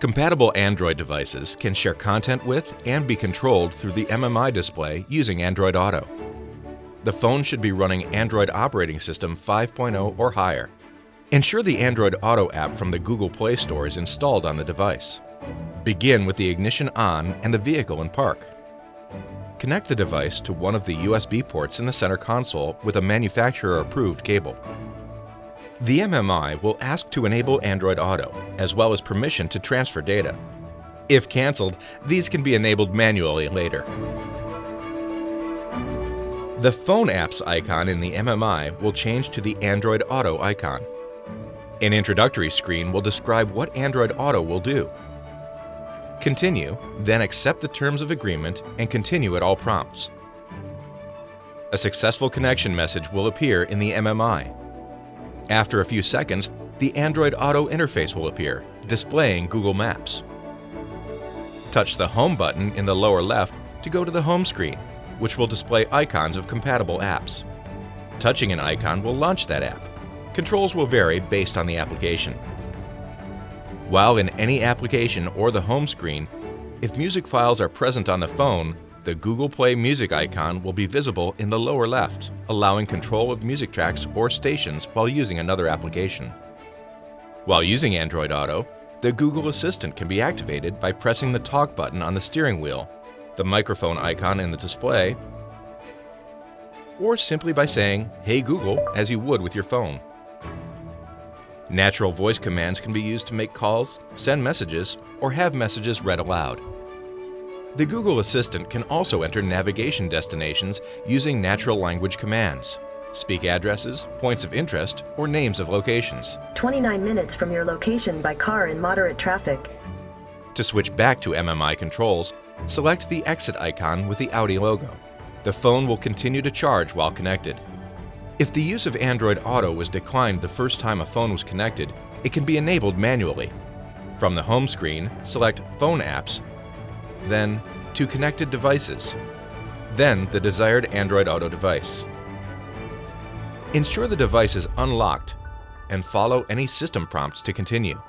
Compatible Android devices can share content with and be controlled through the MMI display using Android Auto. The phone should be running Android operating system 5.0 or higher. Ensure the Android Auto app from the Google Play Store is installed on the device. Begin with the ignition on and the vehicle in park. Connect the device to one of the USB ports in the center console with a manufacturer-approved cable. The MMI will ask to enable Android Auto, as well as permission to transfer data. If canceled, these can be enabled manually later. The Phone Apps icon in the MMI will change to the Android Auto icon. An introductory screen will describe what Android Auto will do. Continue, then accept the terms of agreement and continue at all prompts. A successful connection message will appear in the MMI. After a few seconds, the Android Auto interface will appear, displaying Google Maps. Touch the Home button in the lower left to go to the home screen, which will display icons of compatible apps. Touching an icon will launch that app. Controls will vary based on the application. While in any application or the home screen, if music files are present on the phone, the Google Play Music icon will be visible in the lower left, allowing control of music tracks or stations while using another application. While using Android Auto, the Google Assistant can be activated by pressing the talk button on the steering wheel, the microphone icon in the display, or simply by saying, "Hey Google," as you would with your phone. Natural voice commands can be used to make calls, send messages, or have messages read aloud. The Google Assistant can also enter navigation destinations using natural language commands, speak addresses, points of interest, or names of locations. 29 minutes from your location by car in moderate traffic. To switch back to MMI controls, select the exit icon with the Audi logo. The phone will continue to charge while connected. If the use of Android Auto was declined the first time a phone was connected, it can be enabled manually. From the home screen, select Phone Apps, then to Connected Devices, then the desired Android Auto device. Ensure the device is unlocked and follow any system prompts to continue.